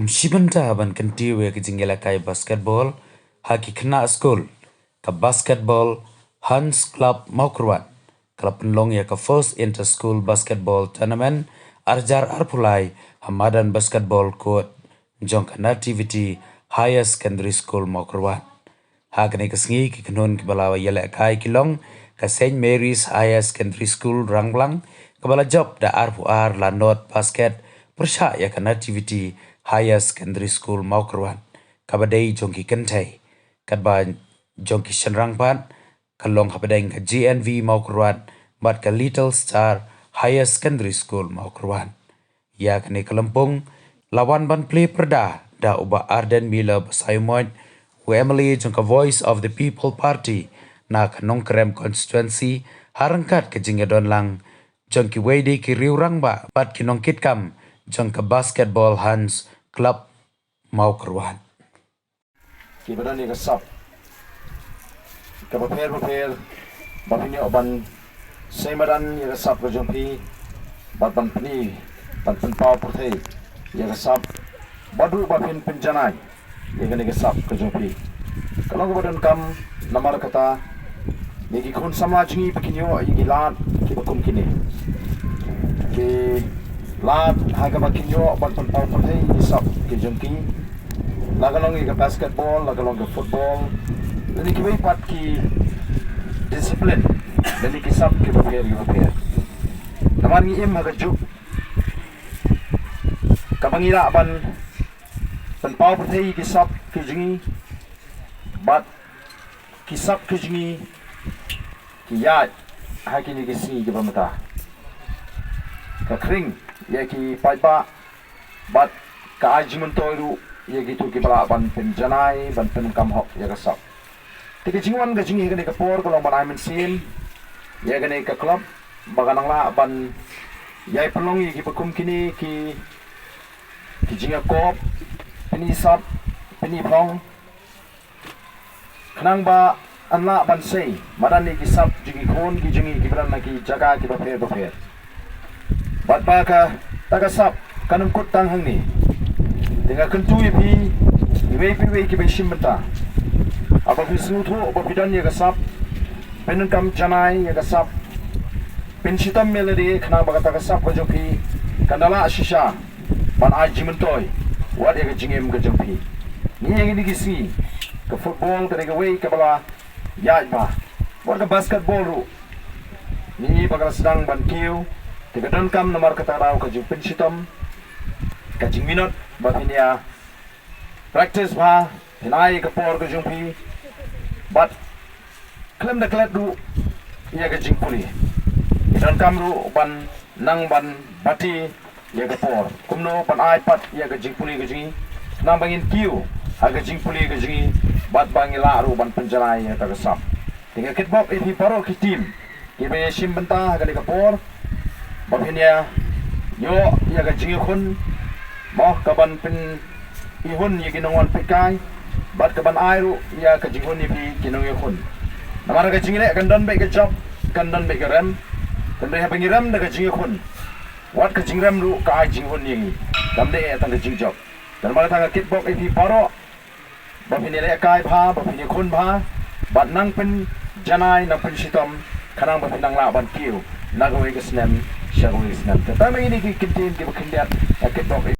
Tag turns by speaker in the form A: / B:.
A: shibanta ban kantiwe ke jingela kai basketball haki khna school ka basketball Hans Club Mawkyrwat club long ya ka first inter school basketball tournament arjar arpulai hamadan basketball court jong activity higher secondary school Mawkyrwat hakne ka sngi ki knon ki balawa yela kai kilong ka St Mary's higher secondary school rangblang ka bala job da arpuar la not basket persha ya kan activity higher secondary school Mawkyrwat kabadai jongki kentai kadba jongki shenrangpan kalong kabadai ka GNV Mawkyrwat bat ka Little Star higher secondary school Mawkyrwat ya kan kalampung lawan ban play pyrda da uba Ardent mila basaymoy Emily jongka voice of the people party na kanong krem constituency harangkat ke jingadon lang jongki wedi ki riurang ba bat kinong kitkam jongka basketball Hans Club Mawkyrwat.
B: Kibadan ni kasap. Prepare. Bapini oban semadan ni kasap ko jompi. Ban pani ban pau putih. Ya kasap. Badu bapin penjanai. Ya ni kasap ko jompi. Kalau kibadan kam namar kata ni kun samla jingi bikinyo igi lat kibakum kini. Ki lat haga bakinyo ban pau putih isap ke jompi. Lagalong ke basketball, lagalong ke football. Jadi kita ipat ki disiplin. Jadi kisap ki prepare. Naman ni im hagajuk. Kapangira ban pau putih kisap ki jingi. Bat kisap ki jingi ki jied hakini ki si ki pamata. Ka kring ya ki paipa bat ka ajimentoiru ya gitu ki bala ban penjanai ban penkam hok ya kasap tiki jingwan ga jingi ga ne ka por ko long ban aimen sin ya ga ne ka club baganang la ban yai pelong yi ki pakum kini ki jinga kop peni sap peni phong khnang ba anla ban sei madan ni ki sap jingi khon ki jingi ki bran na ki jaga ki ba pher bat ba ka taga sap kanum kut tang hang ni dengan kentu ipi iwe ki besim benta apa bisu tu apa bidan ya kasap penenkam janai ya kasap pensitam melodi khna bagata kasap bajopi kandala shisha ban aji mentoy wat ya jingem ga jopi ni yang ini gisi ke football ke ga way ke bala ya ba wat ke basketball ru ni bagala sedang ban kiu ke dankam nomor kata raw ke pensitam ka jingminot bapinia practice ba hinai ka por ka jumpi but klem da klet du ya ka jingpuli dan kamru ban nang ban bati ya ka por kumno pan ai pat ya ka jingpuli ka jingi nang bangin kiu ha ka jingpuli ka jingi bat bangila ru ban penjarai ya ka sap tinga kitbok ipi paro ki team ki be sim benta ka ka por bapinia yo ya ka jingi khun Mah kaban pen ihun ye ginongan pekai bat kaban airu ya ka jinghun ni pi kinong ihun namara ka jingle kan don be ka job kan don be ka rem kan be ha pengiram da ka jinghun wat ka jingram ru ka ai jinghun ni dam de ta ka jing job dan mara ta ka kitbok ipi paro ba pini le kai pha ba pini khun pha bat nang pen janai na pen sitom kanang ba pinang la ban kiu nagawi ka snem shagwi snem ta me ni ki kintin ki ba kindat ka kitbok